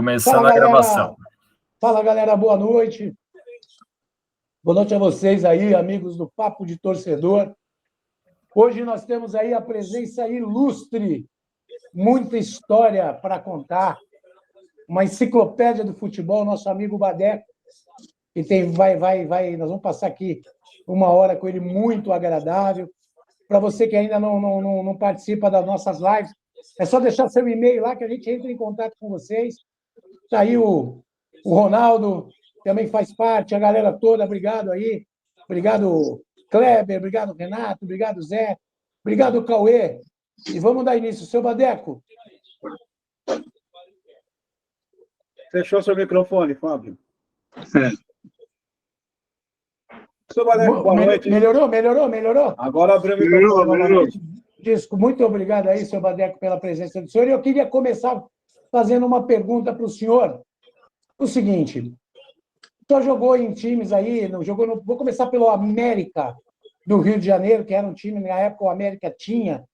Começando a gravação. Fala, galera, boa noite. Boa noite a vocês aí, amigos do Papo de Torcedor. Hoje nós temos aí a presença ilustre, muita história para contar, uma enciclopédia do futebol, nosso amigo Badeco, que nós vamos passar aqui uma hora com ele muito agradável. Para você que ainda não participa das nossas lives, é só deixar seu e-mail lá que a gente entra em contato com vocês. Está aí o Ronaldo, também faz parte, a galera toda, obrigado aí. Obrigado, Kleber, obrigado, Renato, obrigado, Zé, obrigado, Cauê. E vamos dar início. Seu Badeco. Fechou seu microfone, Fábio. Seu Badeco, boa noite. Melhorou? Agora abriu o microfone novamente. Muito obrigado aí, seu Badeco, pela presença do senhor. E eu queria começar fazendo uma pergunta para o senhor. O seguinte, o senhor jogou em times aí, vou começar pelo América do Rio de Janeiro, que era um time, na época o América tinha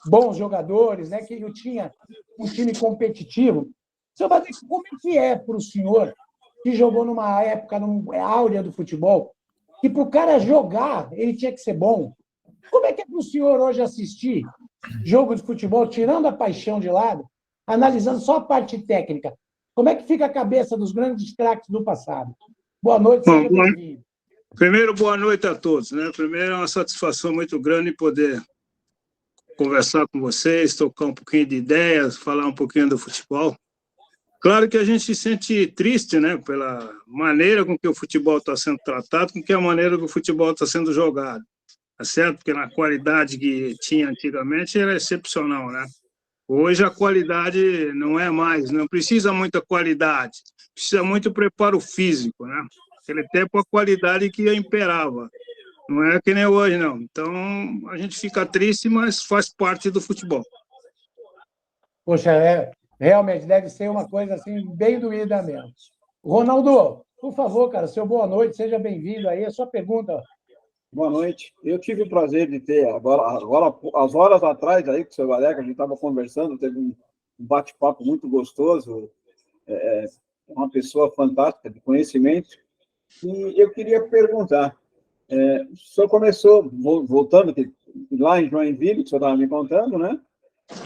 bons jogadores, né? Que tinha um time competitivo. Seu Badeco, como é que é para o senhor, que jogou numa época áurea do futebol, que para o cara jogar, ele tinha que ser bom? Como é que é para o senhor hoje assistir jogo de futebol, tirando a paixão de lado, analisando só a parte técnica? Como é que fica a cabeça dos grandes craques do passado? Boa noite, seja bem-vindo. Primeiro, boa noite a todos, né? Primeiro, é uma satisfação muito grande poder conversar com vocês, tocar um pouquinho de ideias, falar um pouquinho do futebol. Claro que a gente se sente triste, né? Pela maneira com que o futebol está sendo tratado, com que a maneira que o futebol está sendo jogado. Tá certo? Porque na qualidade que tinha antigamente era excepcional, né? Hoje a qualidade não é mais, não precisa muita qualidade, precisa muito preparo físico, né? Naquele tempo a qualidade que imperava, não é que nem hoje, não. Então a gente fica triste, mas faz parte do futebol. Poxa, realmente deve ser uma coisa assim bem doída mesmo. Ronaldo, por favor, cara, seu boa noite, seja bem-vindo aí, a sua pergunta. Boa noite. Eu tive o prazer de ter, agora às horas atrás, aí, com o seu Badeco, a gente estava conversando, teve um bate-papo muito gostoso, uma pessoa fantástica, de conhecimento, e eu queria perguntar, o senhor começou, voltando lá em Joinville, que o senhor estava me contando, né?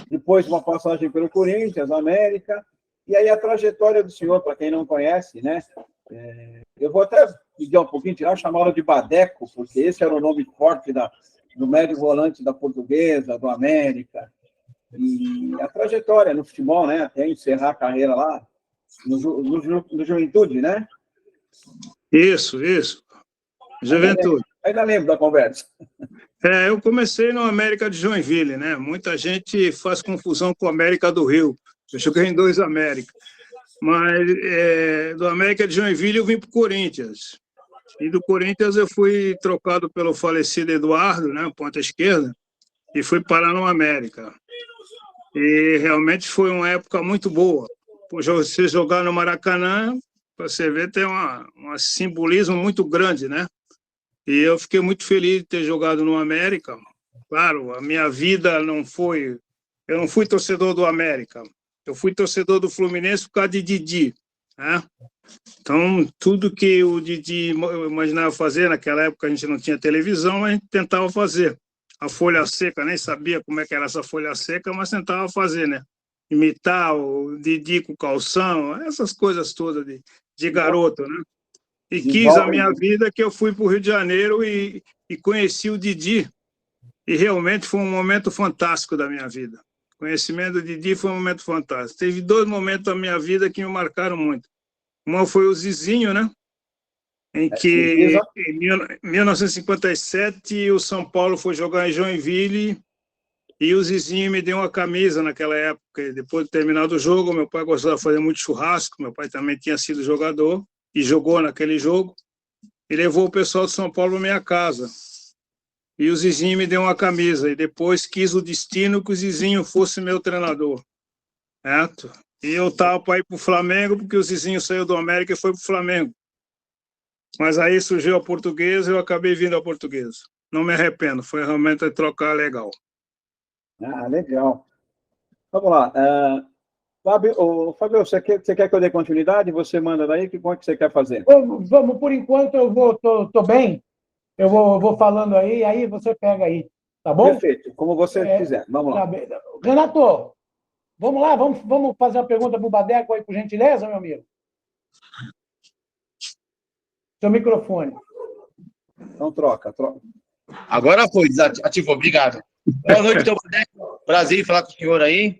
Depois uma passagem pelo Corinthians, América, e aí a trajetória do senhor, para quem não conhece, né? Eu vou até pedir um pouquinho, chamá-lo de Badeco, porque esse era o nome forte do médio volante da Portuguesa, do América, e a trajetória no futebol, né? Até encerrar a carreira lá no Juventude, né? Isso. Juventude. Ainda lembro da conversa. Eu comecei no América de Joinville, né? Muita gente faz confusão com o América do Rio. Eu joguei em 2 América. Mas do América de Joinville eu vim para o Corinthians. E do Corinthians eu fui trocado pelo falecido Eduardo, né, ponta esquerda, e fui parar no América. E realmente foi uma época muito boa. Por você jogar no Maracanã, você vê, tem um simbolismo muito grande, né? E eu fiquei muito feliz de ter jogado no América. Claro, a minha vida não foi... Eu não fui torcedor do América. Eu fui torcedor do Fluminense por causa de Didi, né? Então, tudo que o Didi imaginava fazer, naquela época a gente não tinha televisão, a gente tentava fazer. A folha seca, nem sabia como é que era essa folha seca, mas tentava fazer, né? Imitar o Didi com calção, essas coisas todas de garoto, né? E quis a minha vida que eu fui para o Rio de Janeiro e conheci o Didi. E realmente foi um momento fantástico da minha vida. O conhecimento do Didi foi um momento fantástico. Teve 2 momentos da minha vida que me marcaram muito. Uma foi o Zizinho, né? Em que, em 1957, o São Paulo foi jogar em Joinville e o Zizinho me deu uma camisa naquela época. E depois de terminar o jogo, meu pai gostava de fazer muito churrasco, meu pai também tinha sido jogador e jogou naquele jogo, e levou o pessoal de São Paulo para minha casa. E o Zizinho me deu uma camisa, e depois quis o destino que o Zizinho fosse meu treinador. Certo? E eu estava para ir para o Flamengo, porque o Zizinho saiu do América e foi para o Flamengo. Mas aí surgiu a Portuguesa e eu acabei vindo à Portuguesa. Não me arrependo, foi realmente a trocar legal. Legal. Vamos lá. Fábio, você quer que eu dê continuidade? Você manda daí, como é que você quer fazer? Vamos, por enquanto, tô bem. Eu vou falando aí você pega aí, tá bom? Perfeito, como você quiser. Vamos lá. Tá bem. Renato, vamos lá, vamos fazer uma pergunta para o Badeco aí, por gentileza, meu amigo? Seu microfone. Então, troca. Agora foi, ativou, obrigado. Boa noite, então, Badeco. Prazer em falar com o senhor aí.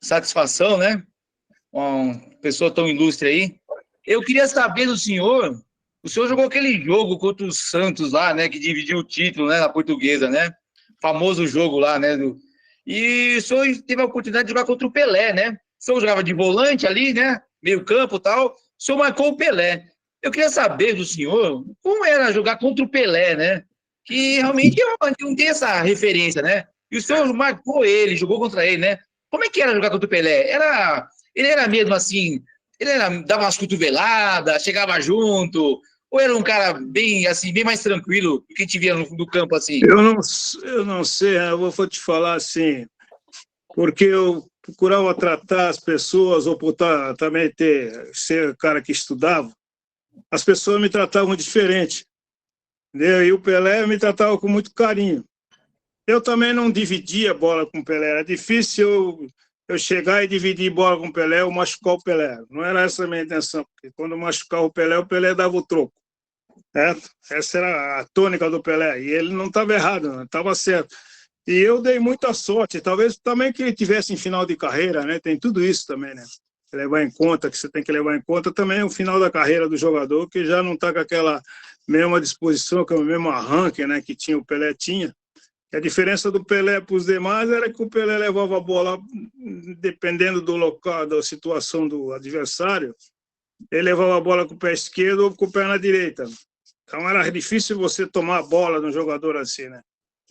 Satisfação, né? Uma pessoa tão ilustre aí. Eu queria saber do senhor, o senhor jogou aquele jogo contra o Santos lá, né? Que dividiu o título, né? Na Portuguesa, né? Famoso jogo lá, né? E o senhor teve a oportunidade de jogar contra o Pelé, né? O senhor jogava de volante ali, né? Meio campo e tal. O senhor marcou o Pelé. Eu queria saber do senhor como era jogar contra o Pelé, né? Que realmente eu não tenho essa referência, né? E o senhor marcou ele, jogou contra ele, né? Como é que era jogar contra o Pelé? Ele era mesmo assim, dava umas cotoveladas, chegava junto, ou era um cara bem assim, bem mais tranquilo do que a gente via no campo assim? Eu não sei, eu vou te falar assim, porque eu procurava tratar as pessoas, ou também ser o cara que estudava, as pessoas me tratavam diferente, entendeu? E o Pelé me tratava com muito carinho. Eu também não dividia bola com o Pelé, era difícil eu chegar e dividir bola com o Pelé ou machucar o Pelé. Não era essa a minha intenção, porque quando machucava o Pelé dava o troco. Certo? Essa era a tônica do Pelé, e ele não estava errado, estava certo. E eu dei muita sorte, talvez também que ele tivesse em final de carreira, né? Tem tudo isso também, né? Levar em conta, que você tem que levar em conta também o final da carreira do jogador, que já não está com aquela mesma disposição, com o mesmo arranque, né, que tinha o Pelé tinha. A diferença do Pelé para os demais era que o Pelé levava a bola, dependendo do local, da situação do adversário, ele levava a bola com o pé esquerdo ou com o pé na direita. Então era difícil você tomar a bola de um jogador assim, né?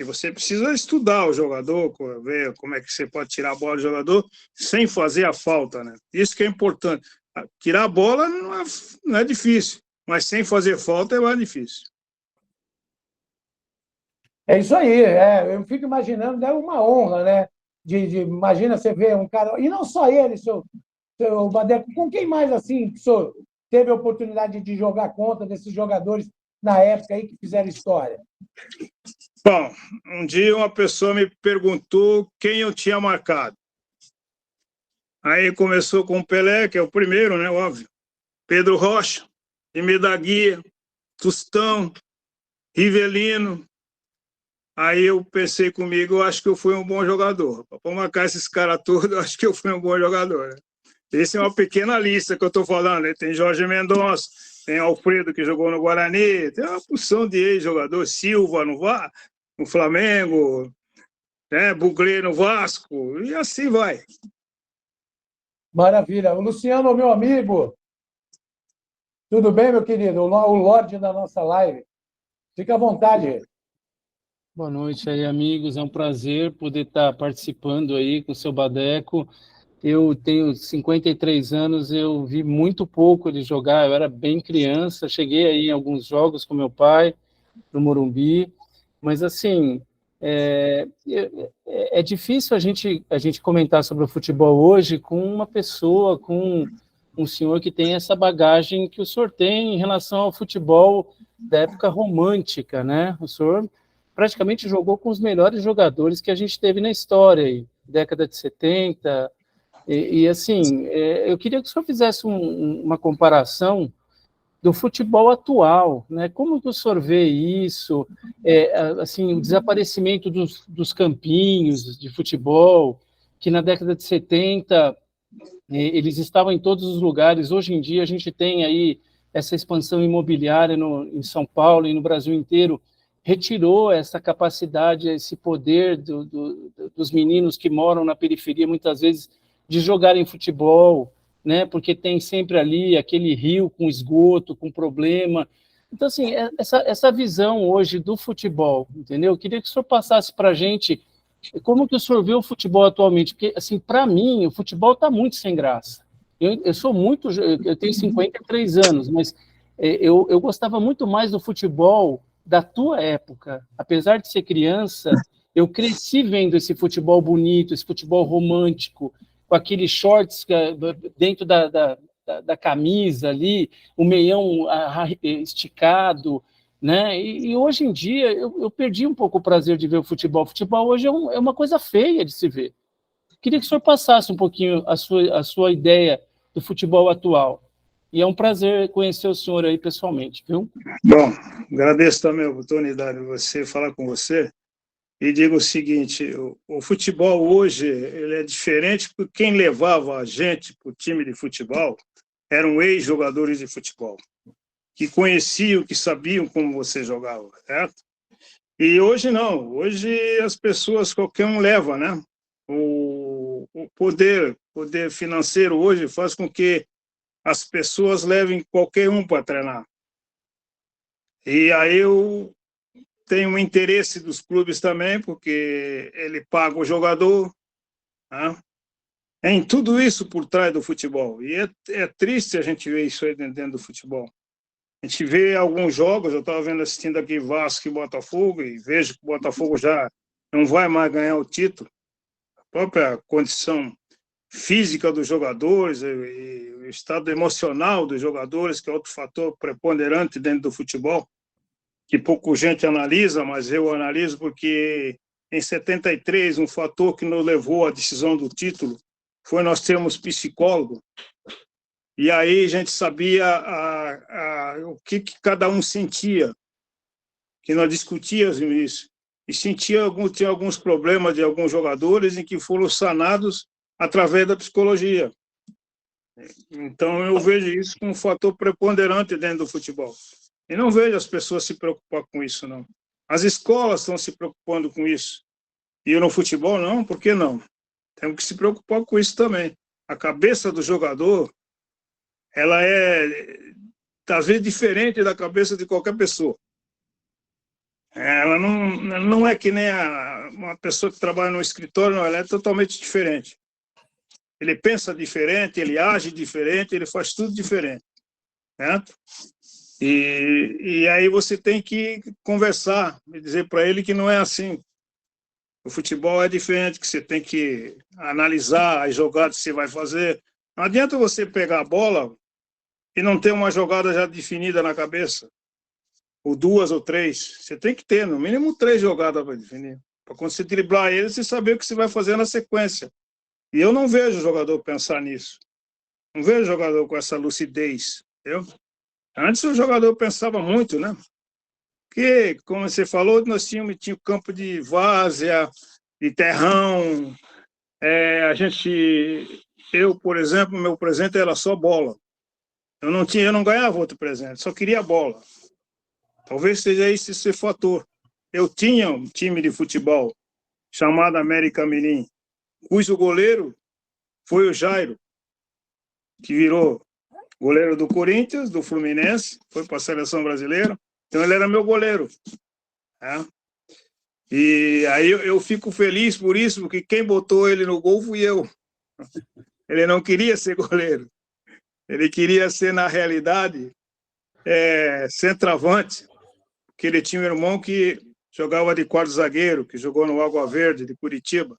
E você precisa estudar o jogador, ver como é que você pode tirar a bola do jogador sem fazer a falta, né? Isso que é importante. Tirar a bola não é difícil, mas sem fazer falta é mais difícil. É isso aí, eu fico imaginando, é uma honra, né? Imagina você ver um cara, e não só ele, seu Badeco, com quem mais assim que o senhor teve a oportunidade de jogar contra desses jogadores na época aí que fizeram história? Bom, um dia uma pessoa me perguntou quem eu tinha marcado. Aí começou com o Pelé, que é o primeiro, né, óbvio. Pedro Rocha, Emir da Guia, Tostão, Rivelino. Aí eu pensei comigo, eu acho que eu fui um bom jogador. Para marcar esses caras todos, eu acho que eu fui um bom jogador. Essa é uma pequena lista que eu estou falando. Né? Tem Jorge Mendonça, tem Alfredo, que jogou no Guarani, tem uma porção de ex-jogadores, Silva no Flamengo, né? Buglé no Vasco, e assim vai. Maravilha. O Luciano, meu amigo, tudo bem, meu querido? O Lorde da nossa live. Fica à vontade. Boa noite aí, amigos. É um prazer poder estar participando aí com o seu Badeco. Eu tenho 53 anos, eu vi muito pouco ele jogar, eu era bem criança, cheguei aí em alguns jogos com meu pai, no Morumbi, mas assim, é difícil a gente comentar sobre o futebol hoje com uma pessoa, com um senhor que tem essa bagagem que o senhor tem em relação ao futebol da época romântica, né? O senhor praticamente jogou com os melhores jogadores que a gente teve na história, aí, década de 70, assim, eu queria que o senhor fizesse uma comparação do futebol atual, né? Como que o senhor vê isso, assim, o desaparecimento dos campinhos de futebol, que na década de 70 eles estavam em todos os lugares. Hoje em dia a gente tem aí essa expansão imobiliária em São Paulo e no Brasil inteiro, retirou essa capacidade, esse poder dos meninos que moram na periferia, muitas vezes, de jogarem futebol, né? Porque tem sempre ali aquele rio com esgoto, com problema. Então, assim, essa visão hoje do futebol, entendeu? Eu queria que o senhor passasse para a gente como que o senhor vê o futebol atualmente, porque, assim, para mim, o futebol está muito sem graça. Eu tenho 53 anos, mas eu gostava muito mais do futebol da tua época. Apesar de ser criança, eu cresci vendo esse futebol bonito, esse futebol romântico, com aqueles shorts dentro da camisa ali, o meião esticado, né? E hoje em dia eu perdi um pouco o prazer de ver o futebol. O futebol hoje é uma coisa feia de se ver. Queria que o senhor passasse um pouquinho a sua ideia do futebol atual. E é um prazer conhecer o senhor aí pessoalmente, viu? Bom, agradeço também a oportunidade de você falar com você e digo o seguinte, o futebol hoje ele é diferente porque quem levava a gente para o time de futebol eram ex-jogadores de futebol, que conheciam, que sabiam como você jogava, certo? E hoje não, hoje as pessoas, qualquer um leva, né? O poder financeiro hoje faz com que as pessoas levem qualquer um para treinar. E aí eu tenho um interesse dos clubes também, porque ele paga o jogador, né? Em tudo isso por trás do futebol. E é triste a gente ver isso aí dentro do futebol. A gente vê alguns jogos, eu estava assistindo aqui Vasco e Botafogo, e vejo que o Botafogo já não vai mais ganhar o título. A própria condição física dos jogadores e o estado emocional dos jogadores, que é outro fator preponderante dentro do futebol, que pouca gente analisa, mas eu analiso porque em 73, um fator que nos levou à decisão do título foi nós termos psicólogo, e aí a gente sabia o que cada um sentia, que nós discutíamos isso, e tinha alguns problemas de alguns jogadores em que foram sanados através da psicologia. Então, eu vejo isso como um fator preponderante dentro do futebol. E não vejo as pessoas se preocupar com isso, não. As escolas estão se preocupando com isso. E eu no futebol, não, por que não? Temos que se preocupar com isso também. A cabeça do jogador, ela é, às vezes, diferente da cabeça de qualquer pessoa. Ela não é que nem uma pessoa que trabalha no escritório, não, ela é totalmente diferente. Ele pensa diferente, ele age diferente, ele faz tudo diferente, certo? E aí você tem que conversar e dizer para ele que não é assim. O futebol é diferente, que você tem que analisar as jogadas que você vai fazer. Não adianta você pegar a bola e não ter uma jogada já definida na cabeça, ou 2 ou 3. Você tem que ter, no mínimo, 3 jogadas para definir. Para quando você driblar ele, você saber o que você vai fazer na sequência. E eu não vejo o jogador pensar nisso. Não vejo o jogador com essa lucidez, entendeu? Antes o jogador pensava muito, né? Porque, como você falou, nós tínhamos o campo de várzea, de terrão. Eu, por exemplo, meu presente era só bola. Eu não ganhava outro presente, só queria bola. Talvez seja esse fator. Eu tinha um time de futebol chamado América Mirim, cujo goleiro foi o Jairo, que virou goleiro do Corinthians, do Fluminense, foi para a seleção brasileira. Então ele era meu goleiro. Né? E aí eu fico feliz por isso, porque quem botou ele no gol fui eu. Ele não queria ser goleiro. Ele queria ser, na realidade, centroavante, porque ele tinha um irmão que jogava de quarto zagueiro, que jogou no Água Verde, de Curitiba,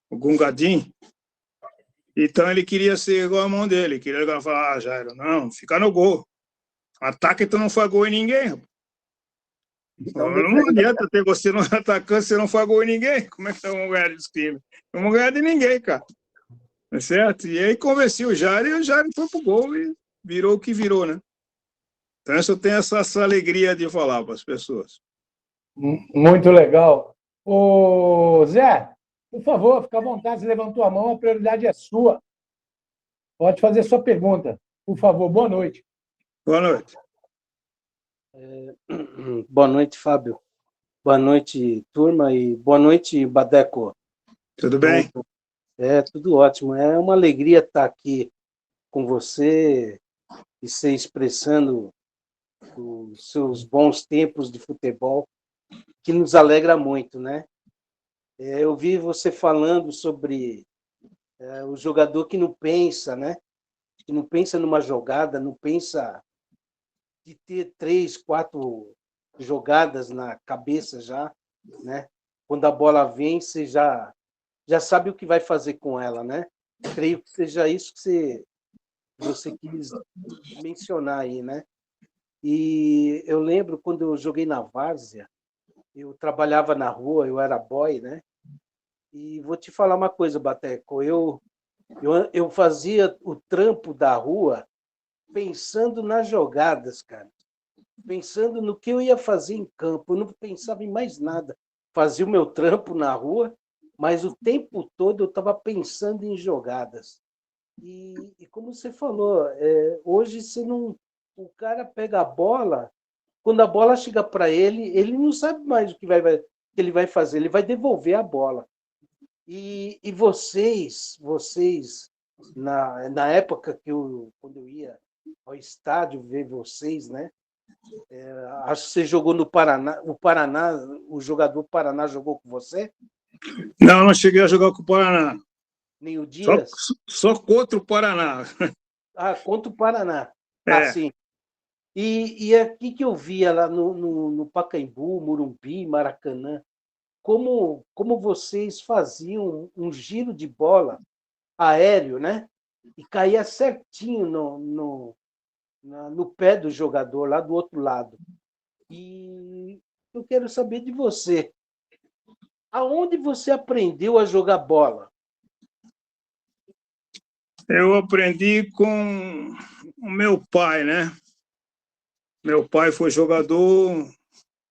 o Gungadim. Então ele queria ser igual a mão dele, queria falar, Jairo, não, fica no gol. Ataque, tu não faz gol em ninguém. Então, não adianta ter você no atacante, você não faz gol em ninguém. Como é que nós vamos ganhar desse time? Não vamos ganhar de ninguém, cara. Tá certo? E aí convenci o Jairo e o Jairo foi pro gol e virou o que virou, né? Então eu tenho essa alegria de falar para as pessoas. Muito legal. Ô, Zé, por favor, fica à vontade, você levantou a mão, a prioridade é sua. Pode fazer sua pergunta, por favor. Boa noite. Boa noite. Boa noite, Fábio. Boa noite, turma, e boa noite, Badeco. Tudo bem? Tudo ótimo. É uma alegria estar aqui com você e você expressando os seus bons tempos de futebol, que nos alegra muito, né? Eu vi você falando sobre o jogador que não pensa, né? Que não pensa numa jogada, não pensa de ter 3, 4 jogadas na cabeça já, né? Quando a bola vem, você já sabe o que vai fazer com ela, né? creio que seja isso que você quis mencionar aí, né? E eu lembro quando eu joguei na várzea, eu trabalhava na rua, eu era boy, né? E vou te falar uma coisa, Bateco, eu fazia o trampo da rua pensando nas jogadas, cara. Pensando no que eu ia fazer em campo, eu não pensava em mais nada. Fazia o meu trampo na rua, mas o tempo todo eu estava pensando em jogadas. E como você falou, hoje você não, o cara pega a bola, quando a bola chega para ele não sabe mais o que que ele vai fazer, ele vai devolver a bola. E vocês, na época quando eu ia ao estádio ver vocês, né? Acho que você jogou no Paraná, o jogador Paraná jogou com você? Não, não cheguei a jogar com o Paraná. Nem o Só, Dias? só contra o Paraná. Ah, contra o Paraná. Ah, É. sim. E aqui que eu via lá no Pacaembu, Morumbi, Maracanã, como vocês faziam um giro de bola aéreo, né? E caía certinho no pé do jogador, lá do outro lado. E eu quero saber de você. Aonde você aprendeu a jogar bola? Eu aprendi com o meu pai, né? Meu pai foi jogador,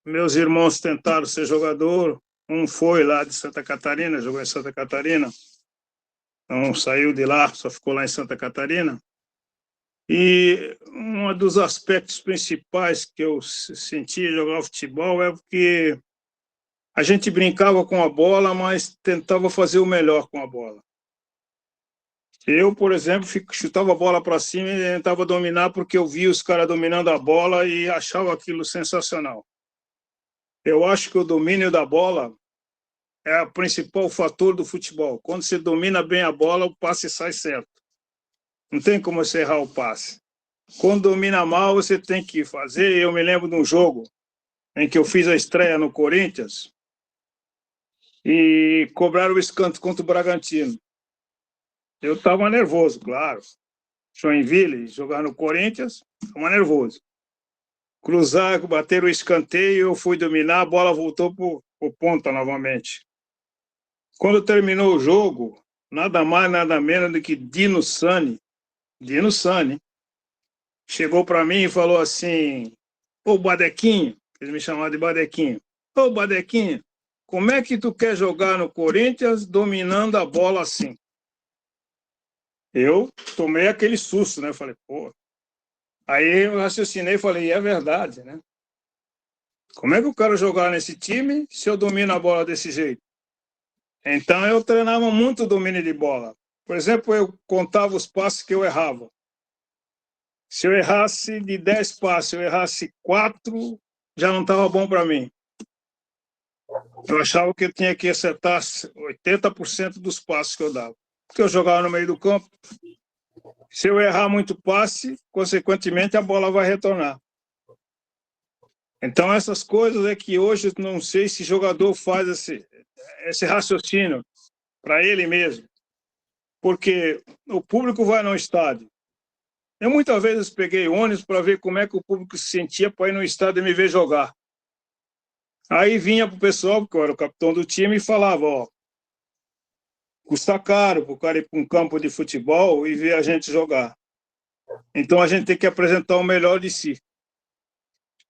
meus irmãos tentaram ser jogador, um foi lá de Santa Catarina, jogou em Santa Catarina, não saiu de lá, só ficou lá em Santa Catarina. E um dos aspectos principais que eu senti jogar futebol é porque a gente brincava com a bola, mas tentava fazer o melhor com a bola. Eu, por exemplo, chutava a bola para cima e tentava dominar porque eu via os caras dominando a bola e achava aquilo sensacional. Eu acho que o domínio da bola é o principal fator do futebol. Quando você domina bem a bola, o passe sai certo. Não tem como você errar o passe. Quando domina mal, você tem que fazer. Eu me lembro de um jogo em que eu fiz a estreia no Corinthians e cobraram o escanteio contra o Bragantino. Eu estava nervoso, claro. Joinville, jogar no Corinthians, estava nervoso. Cruzar, bater o escanteio, eu fui dominar, a bola voltou para o ponta novamente. Quando terminou o jogo, nada mais, nada menos do que Dino Sani, chegou para mim e falou assim: ô Badequinho, ele me chamava de Badequinho, ô Badequinho, como é que tu quer jogar no Corinthians dominando a bola assim? Eu tomei aquele susto, né? Falei, pô. Aí eu raciocinei e falei, é verdade, né? Como é que eu quero jogar nesse time se eu domino a bola desse jeito? Então eu treinava muito o domínio de bola. Por exemplo, eu contava os passes que eu errava. Se eu errasse de 10 passes, eu errasse 4, já não estava bom para mim. Eu achava que eu tinha que acertar 80% dos passes que eu dava. Porque eu jogava no meio do campo. Se eu errar muito passe, consequentemente a bola vai retornar. Então essas coisas é que hoje não sei se jogador faz esse raciocínio para ele mesmo. Porque o público vai no estádio. Eu muitas vezes peguei ônibus para ver como é que o público se sentia para ir no estádio e me ver jogar. Aí vinha para o pessoal, porque eu era o capitão do time, e falava, ó, custa caro para o cara ir para um campo de futebol e ver a gente jogar. Então a gente tem que apresentar o melhor de si.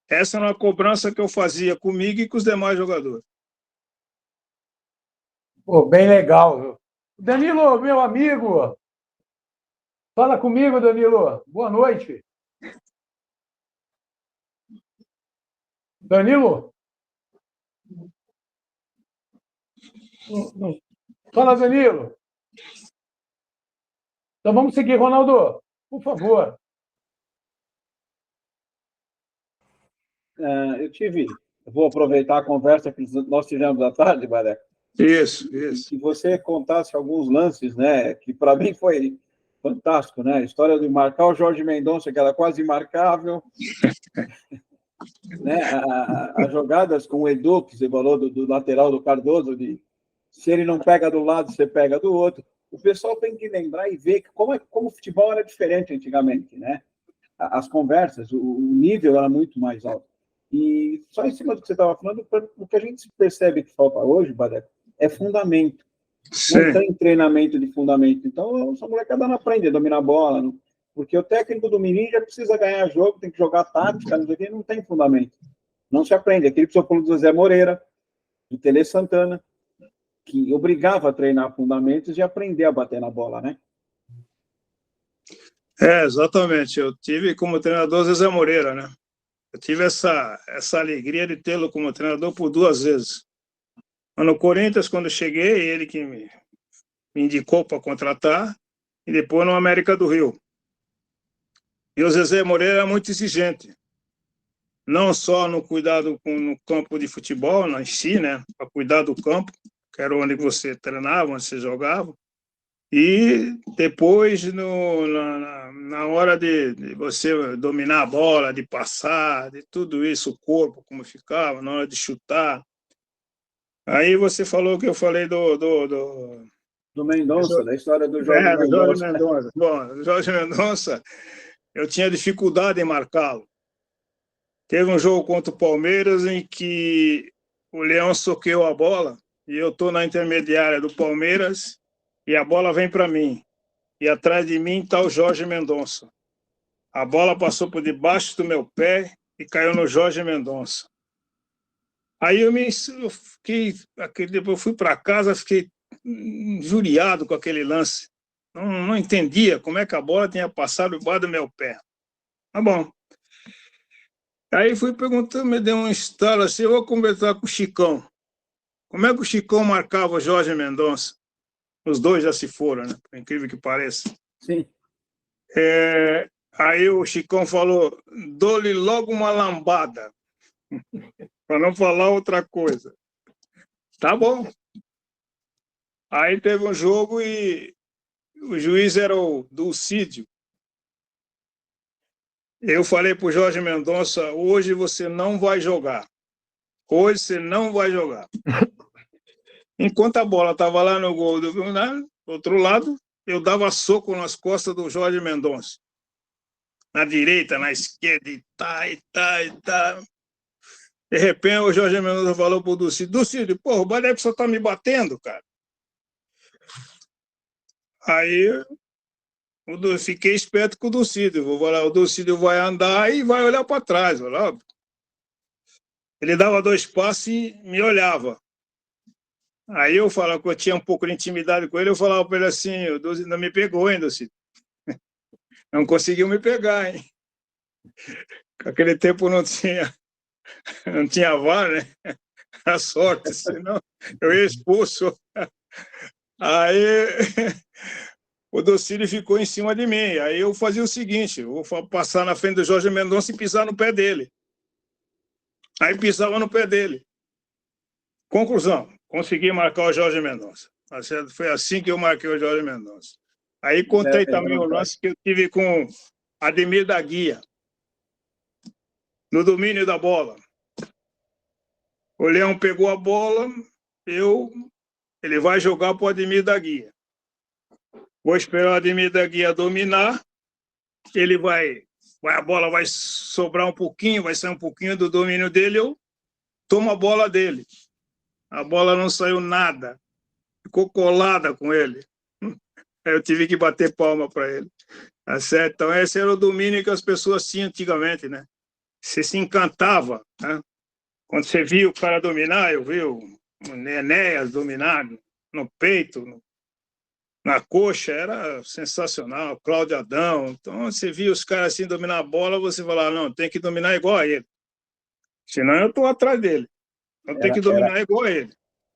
Essa era uma cobrança que eu fazia comigo e com os demais jogadores. Pô, bem legal. Viu? Danilo, meu amigo, fala comigo, Danilo. Boa noite. Danilo? Fala, Danilo. Então vamos seguir, Ronaldo, por favor. Eu vou aproveitar a conversa que nós tivemos à tarde, Badeco. Isso. Que você contasse alguns lances, né, que para mim foi fantástico, né? A história de marcar o Jorge Mendonça, que era quase imarcável, né? As jogadas com o Edu, que você falou do lateral do Cardoso, de se ele não pega do lado, você pega do outro. o pessoal tem que lembrar e ver como o futebol era diferente antigamente, né? As conversas, o nível era muito mais alto. E só em cima do que você estava falando, o que a gente percebe que falta hoje, Badeco, é fundamento. Sim. Não tem treinamento de fundamento. Então, essa molecada não aprende a dominar a bola, não, porque o técnico do Mirim já precisa ganhar jogo, tem que jogar tática, não tem fundamento. Não se aprende. Aquele que você falou do Zé Moreira, do Tele Santana, que obrigava a treinar fundamentos e aprender a bater na bola, né? Exatamente. Eu tive como treinador Zé Moreira, né? Eu tive essa alegria de tê-lo como treinador por 2 vezes. No Corinthians, quando eu cheguei, ele que me indicou para contratar, e depois no América do Rio. E o Zezé Moreira era muito exigente, não só no cuidado no campo de futebol, em si, né, para cuidar do campo, que era onde você treinava, onde você jogava, e depois, na hora de você dominar a bola, de passar, de tudo isso, o corpo, como ficava, na hora de chutar. Aí você falou que eu falei Do Mendonça, da história do Jorge do Jorge Mendonça. Mendonça. Bom, o Jorge Mendonça, eu tinha dificuldade em marcá-lo. Teve um jogo contra o Palmeiras em que o Leão soqueou a bola e eu estou na intermediária do Palmeiras e a bola vem para mim. E atrás de mim está o Jorge Mendonça. A bola passou por debaixo do meu pé e caiu no Jorge Mendonça. Aí eu fiquei, depois eu fui para casa, fiquei injuriado com aquele lance. Não entendia como é que a bola tinha passado debaixo do meu pé. Tá bom. Aí fui perguntando, me deu um estalo assim, eu vou conversar com o Chicão. Como é que o Chicão marcava o Jorge Mendonça? Os dois já se foram, né? Por incrível que pareça. Sim. Aí o Chicão falou, dou-lhe logo uma lambada, para não falar outra coisa. Tá bom. Aí teve um jogo e o juiz era o Dulcídio. Eu falei para o Jorge Mendonça, hoje você não vai jogar. Hoje você não vai jogar. Enquanto a bola estava lá no gol do outro lado, eu dava soco nas costas do Jorge Mendonça. Na direita, na esquerda, e tá. De repente, o Jorge Mendonça falou para o Dulcídio, porra, o Badeco só está me batendo, cara. Aí eu fiquei esperto com o Dulcídio. Vou falar, o Dulcídio vai andar e vai olhar para trás. Ele dava 2 passos e me olhava. Aí eu falava que eu tinha um pouco de intimidade com ele, eu falava para ele assim, o Dulcídio não me pegou ainda, Dulcídio. Não conseguiu me pegar, hein? Naquele tempo não tinha VAR, né? A sorte, senão eu ia expulso. Aí o Dulcídio ficou em cima de mim. Aí eu fazia o seguinte, eu vou passar na frente do Jorge Mendonça e pisar no pé dele. Aí pisava no pé dele. Conclusão, consegui marcar o Jorge Mendonça. Foi assim que eu marquei o Jorge Mendonça. Aí contei também o lance que eu tive com Ademir da Guia, no domínio da bola. O Leão pegou a bola, ele vai jogar para o Ademir da Guia. Vou esperar o Ademir da Guia dominar, a bola vai sobrar um pouquinho, vai sair um pouquinho do domínio dele, eu tomo a bola dele. A bola não saiu nada, ficou colada com ele. Eu tive que bater palma para ele. Tá certo? Então, esse era o domínio que as pessoas tinham antigamente, né? Você se encantava, né? Quando você via o cara dominar, eu vi o Enéas dominar no peito, na coxa, era sensacional. Cláudio Adão. Então, você via os caras assim dominar a bola, você falava, não, tem que dominar igual a ele. Senão eu estou atrás dele. Eu tenho que dominar igual a ele.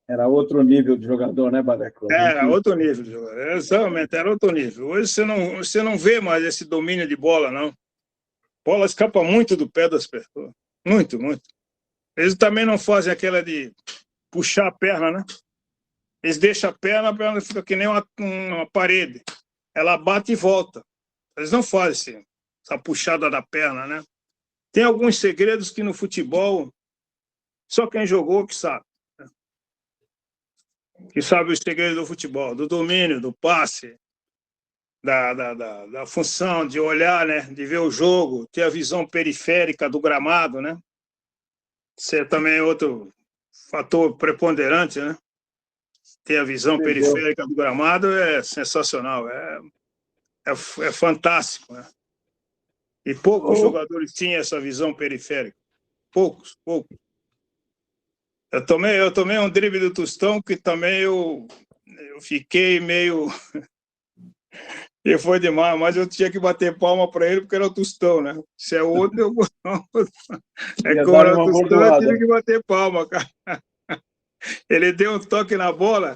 Era outro nível de jogador, né, Badeco? Era outro nível de jogador. Exatamente, era outro nível. Hoje você não vê mais esse domínio de bola, não. A bola escapa muito do pé das pessoas. Muito, muito. Eles também não fazem aquela de puxar a perna, né? Eles deixam a perna fica que nem uma parede. Ela bate e volta. Eles não fazem assim, essa puxada da perna, né? Tem alguns segredos que no futebol só quem jogou que sabe. que sabe os segredos do futebol, do domínio, do passe, da função de olhar, né, de ver o jogo, ter a visão periférica do gramado, né? Isso é também outro fator preponderante, né? Ter a visão periférica do gramado é sensacional, é fantástico, né? E poucos jogadores tinham essa visão periférica. Poucos. Eu tomei um drible do Tostão que também eu fiquei meio... E foi demais, mas eu tinha que bater palma para ele porque era o Tostão, né? Se é outro, eu não. É como era o Tostão, eu tive que bater palma, cara. Ele deu um toque na bola,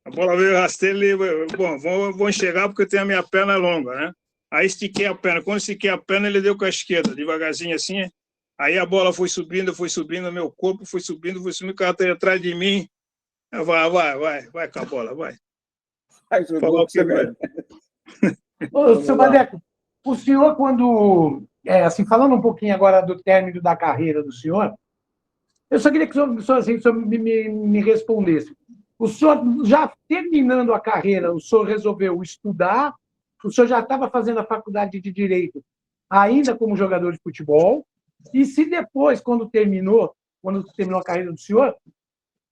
a bola veio rasteira, ele... Bom, vou enxergar porque eu tenho a minha perna longa, né? Aí estiquei a perna. Quando estiquei a perna, ele deu com a esquerda, devagarzinho assim. Aí a bola foi subindo, meu corpo foi subindo, o cara tá atrás de mim. Vai com a bola, vai. Falar o que vai. Ô, seu Badeco, o senhor, quando... assim, falando um pouquinho agora do término da carreira do senhor, eu só queria que o senhor me respondesse. O senhor, já terminando a carreira, o senhor resolveu estudar, o senhor já estava fazendo a faculdade de Direito, ainda como jogador de futebol, e se depois, quando terminou a carreira do senhor,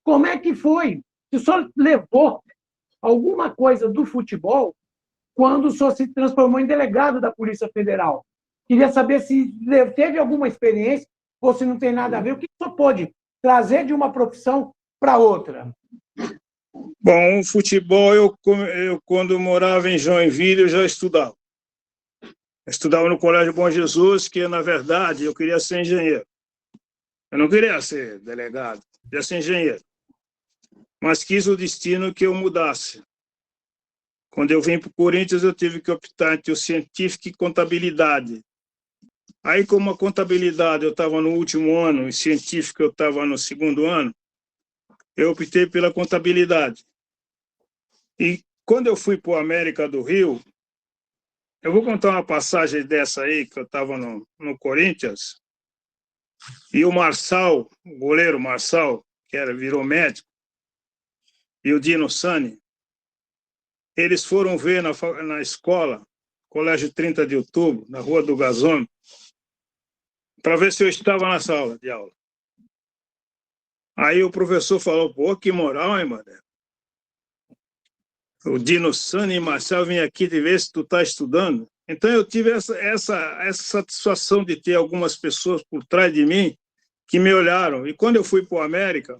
como é que foi? Se o senhor levou alguma coisa do futebol quando o senhor se transformou em delegado da Polícia Federal? Queria saber se teve alguma experiência ou se não tem nada a ver. O que o senhor pôde trazer de uma profissão para outra? Bom, o futebol, eu quando morava em Joinville, eu já estudava. Eu estudava no Colégio Bom Jesus, que, na verdade, eu queria ser engenheiro. Eu não queria ser delegado, eu queria ser engenheiro. Mas quis o destino que eu mudasse. Quando eu vim para o Corinthians, eu tive que optar entre o científico e contabilidade. Aí, como a contabilidade eu estava no último ano e científico eu estava no segundo ano, eu optei pela contabilidade. E quando eu fui para o América do Rio, eu vou contar uma passagem dessa aí, que eu estava no Corinthians, e o Marçal, o goleiro Marçal, que virou médico, e o Dino Sani, eles foram ver na escola, Colégio 30 de Outubro, na Rua do Gasômetro, para ver se eu estava na sala de aula. Aí o professor falou, pô, que moral, hein, mano? O Dino Sani e Marcel vêm aqui te ver se tu está estudando. Então eu tive essa satisfação de ter algumas pessoas por trás de mim que me olharam. E quando eu fui para o América,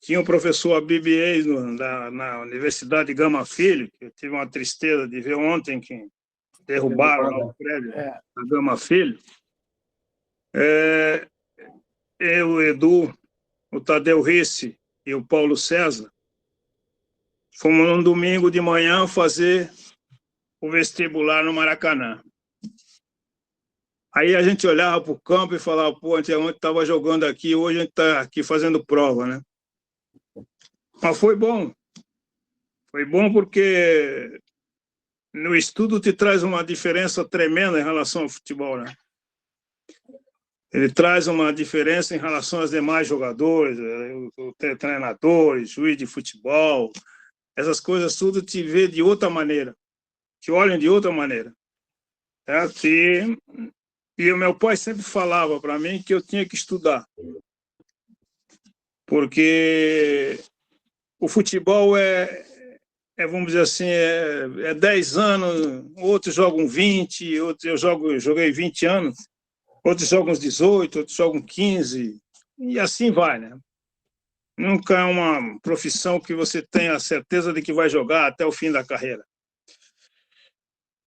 tinha um professor Abib Eis na Universidade Gama Filho, que eu tive uma tristeza de ver ontem que derrubaram lá o prédio da Gama Filho. Eu, o Edu, o Tadeu Risse e o Paulo César fomos num domingo de manhã fazer o vestibular no Maracanã. Aí a gente olhava para o campo e falava, pô, antigamente estava jogando aqui, hoje a gente está aqui fazendo prova, né? Mas foi bom. Foi bom porque no estudo te traz uma diferença tremenda em relação ao futebol, né? Ele traz uma diferença em relação aos demais jogadores, treinadores, juiz de futebol, essas coisas tudo te vê de outra maneira, te olham de outra maneira. Certo? E o meu pai sempre falava para mim que eu tinha que estudar, porque o futebol vamos dizer assim, 10 anos, outros jogam 20, outros joguei 20 anos, outros jogam 18, outros jogam 15, e assim vai, né? Nunca é uma profissão que você tenha a certeza de que vai jogar até o fim da carreira.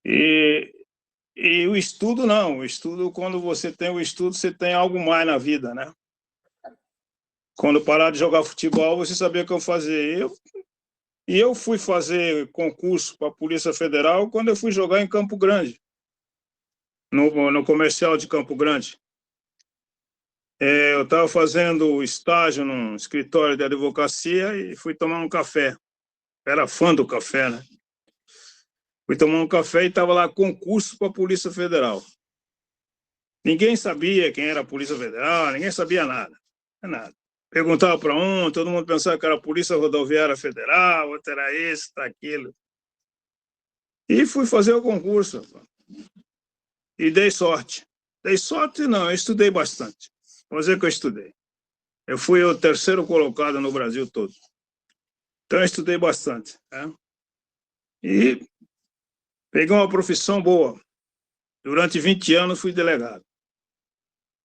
E o estudo, não. O estudo, quando você tem o estudo, você tem algo mais na vida, né? Quando parar de jogar futebol, você sabia o que eu fazia. Eu fui fazer concurso para a Polícia Federal quando eu fui jogar em Campo Grande, no comercial de Campo Grande. Eu estava fazendo estágio num escritório de advocacia e fui tomar um café. Era fã do café, né? Fui tomar um café e estava lá concurso para a Polícia Federal. Ninguém sabia quem era a Polícia Federal, ninguém sabia nada. Nada. Perguntava para um, todo mundo pensava que era a Polícia Rodoviária Federal, outro era esse, tá aquilo. E fui fazer o concurso. E dei sorte. Dei sorte, não, eu estudei bastante. Vou dizer que eu estudei. Eu fui o terceiro colocado no Brasil todo. Então, eu estudei bastante. Né? E peguei uma profissão boa. Durante 20 anos, fui delegado.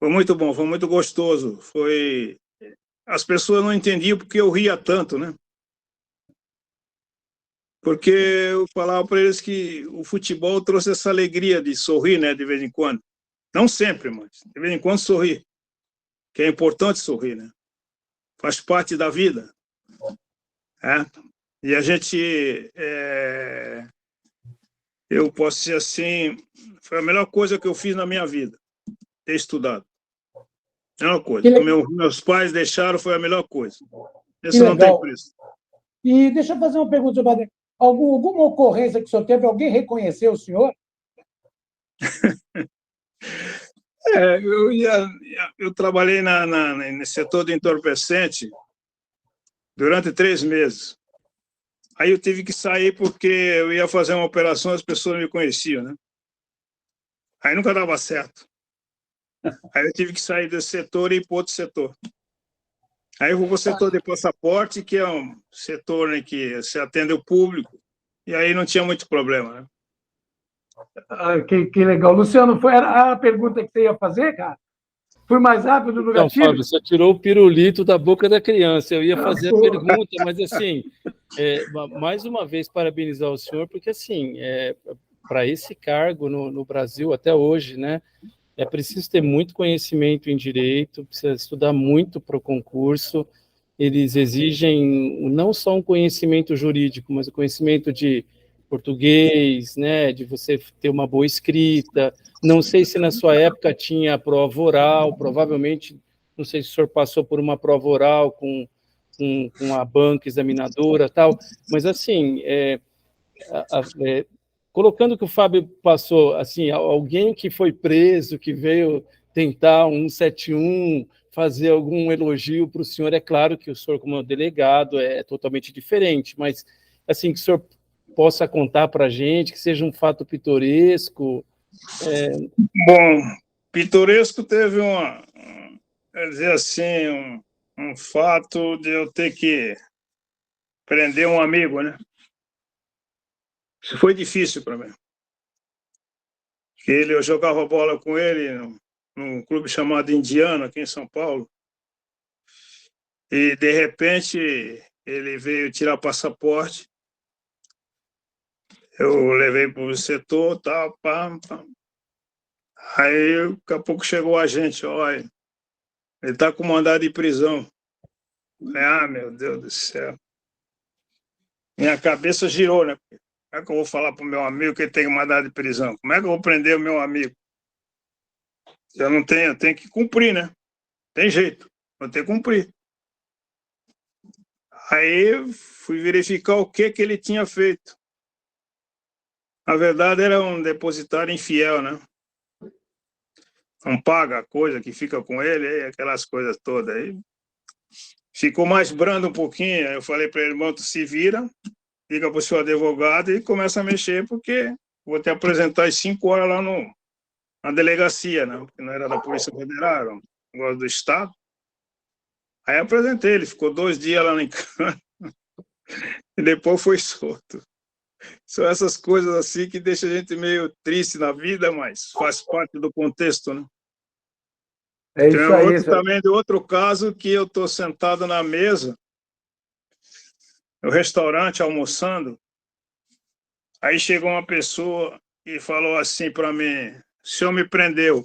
Foi muito bom, foi muito gostoso. As pessoas não entendiam porque eu ria tanto, né? Porque eu falava para eles que o futebol trouxe essa alegria de sorrir, né, de vez em quando. Não sempre, mas de vez em quando sorrir. Que é importante sorrir, né? Faz parte da vida. É? E a gente, eu posso dizer assim, foi a melhor coisa que eu fiz na minha vida, ter estudado. A melhor coisa. Que meus pais deixaram foi a melhor coisa. Isso não tem preço. E deixa eu fazer uma pergunta, seu padre. Alguma ocorrência que o senhor teve? Alguém reconheceu o senhor? Eu trabalhei nesse setor de entorpecente durante 3 meses. Aí eu tive que sair porque eu ia fazer uma operação, as pessoas me conheciam, né? Aí nunca dava certo. Aí eu tive que sair desse setor e ir para outro setor. Aí eu vou para o setor de passaporte, que é um setor em que se atende o público, e aí não tinha muito problema, né? Que legal. Luciano, foi a pergunta que você ia fazer, cara? Fui mais rápido no gatilho? Não, Fábio, você tirou o pirulito da boca da criança. Eu ia fazer a pergunta, mas assim, mais uma vez parabenizar o senhor, porque assim, para esse cargo no Brasil até hoje, né, é preciso ter muito conhecimento em direito, precisa estudar muito para o concurso. Eles exigem não só um conhecimento jurídico, mas o conhecimento de português, né, de você ter uma boa escrita. Não sei se na sua época tinha prova oral, provavelmente, não sei se o senhor passou por uma prova oral com a banca examinadora, tal, mas assim, colocando que o Fábio passou, assim, alguém que foi preso, que veio tentar um 171, fazer algum elogio para o senhor, é claro que o senhor, como delegado, é totalmente diferente, mas, assim, que o senhor possa contar para a gente, que seja um fato pitoresco. Bom, pitoresco teve quer dizer assim, um fato de eu ter que prender um amigo, né? Isso foi difícil para mim. Eu jogava bola com ele num clube chamado Indiana, aqui em São Paulo, e de repente ele veio tirar passaporte. Eu levei para o setor, tal, pá. Aí, daqui a pouco chegou a gente, olha, ele está com mandado de prisão. Falei, meu Deus do céu. Minha cabeça girou, né? Como é que eu vou falar para o meu amigo que ele tem mandado de prisão? Como é que eu vou prender o meu amigo? Eu tenho que cumprir, né? Tem jeito, vou ter que cumprir. Aí fui verificar o que ele tinha feito. Na verdade, era um depositário infiel, né? Não paga a coisa que fica com ele, aquelas coisas todas. Aí ficou mais brando um pouquinho. Eu falei para ele, irmão, tu se vira, liga para o seu advogado e começa a mexer, porque vou te apresentar às 5 horas lá na delegacia, né? Porque não era da Polícia Federal, era um negócio do Estado. Aí apresentei, ele ficou 2 dias lá no encanto e depois foi solto. São essas coisas assim que deixam a gente meio triste na vida, mas faz parte do contexto, né? É isso Tem aí. também de outro caso que eu estou sentado na mesa, no restaurante, almoçando, aí chegou uma pessoa e falou assim para mim, o senhor me prendeu.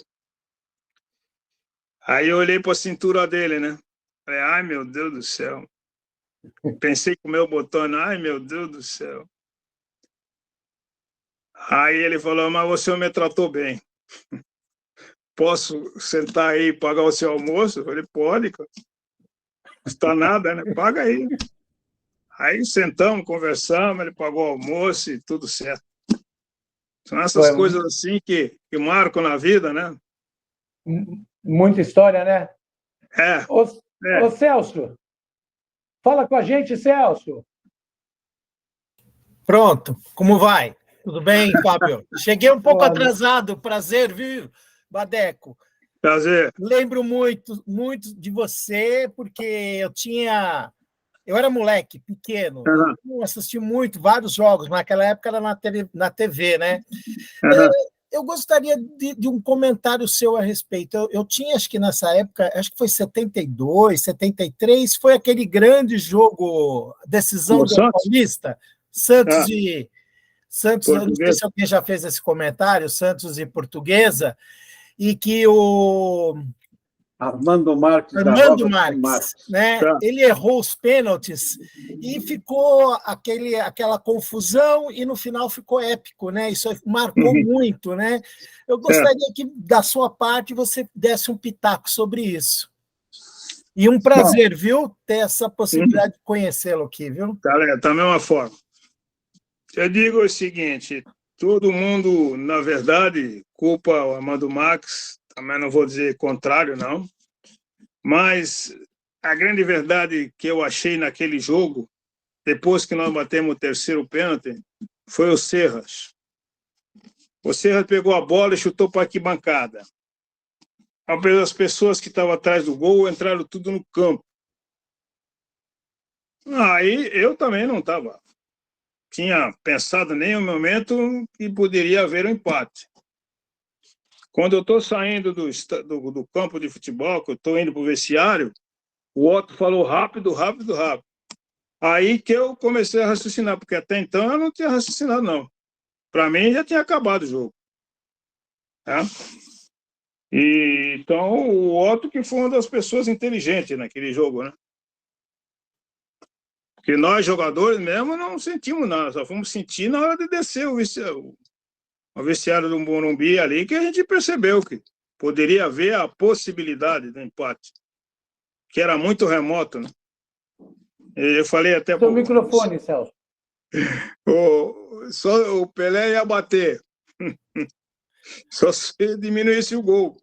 Aí eu olhei para a cintura dele, né? Falei, ai meu Deus do céu. Pensei com o meu botão, ai meu Deus do céu. Aí ele falou, mas você me tratou bem. Posso sentar aí e pagar o seu almoço? Eu falei, pode, cara. Não custa nada, né? Paga aí. Aí sentamos, conversamos, ele pagou o almoço e tudo certo. São essas coisas assim que marcam na vida, né? Muita história, né? Ô, Celso, fala com a gente, Celso. Pronto, como vai? Tudo bem, Fábio? Cheguei um pouco atrasado, prazer, viu, Badeco? Prazer. Lembro muito, muito de você, porque eu era moleque, pequeno, eu assisti muito, vários jogos, naquela época era na TV, né? Eu gostaria de um comentário seu a respeito. Eu tinha, acho que nessa época, acho que foi 72, 73, foi aquele grande jogo, decisão do Paulista, Santos e... Santos, eu não sei se alguém já fez esse comentário, Santos e Portuguesa, e que o Armando Marques, né? Ele errou os pênaltis e ficou aquela confusão e no final ficou épico, né? Isso marcou muito, né? Eu gostaria que da sua parte você desse um pitaco sobre isso. E um prazer, viu, ter essa possibilidade de conhecê-lo aqui, viu? Da mesma forma. Eu digo o seguinte, todo mundo, na verdade, culpa o Armando Marques, também não vou dizer contrário, não, mas a grande verdade que eu achei naquele jogo, depois que nós batemos o terceiro pênalti, foi o Serras. O Serras pegou a bola e chutou para a arquibancada. As pessoas que estavam atrás do gol entraram tudo no campo. Aí eu também não tinha pensado em nenhum momento que poderia haver um empate. Quando eu estou saindo do campo de futebol, que eu estou indo para o vestiário, o Otto falou rápido, rápido, rápido. Aí que eu comecei a raciocinar, porque até então eu não tinha raciocinado, não. Para mim já tinha acabado o jogo. Tá? E, então, o Otto que foi uma das pessoas inteligentes naquele jogo, né? Porque nós, jogadores mesmo, não sentimos nada, só fomos sentir na hora de descer o vestiário do Morumbi ali, que a gente percebeu que poderia haver a possibilidade do empate, que era muito remoto, né? Eu falei até... Seu microfone, Celso. Só o Pelé ia bater. Só se diminuísse o gol.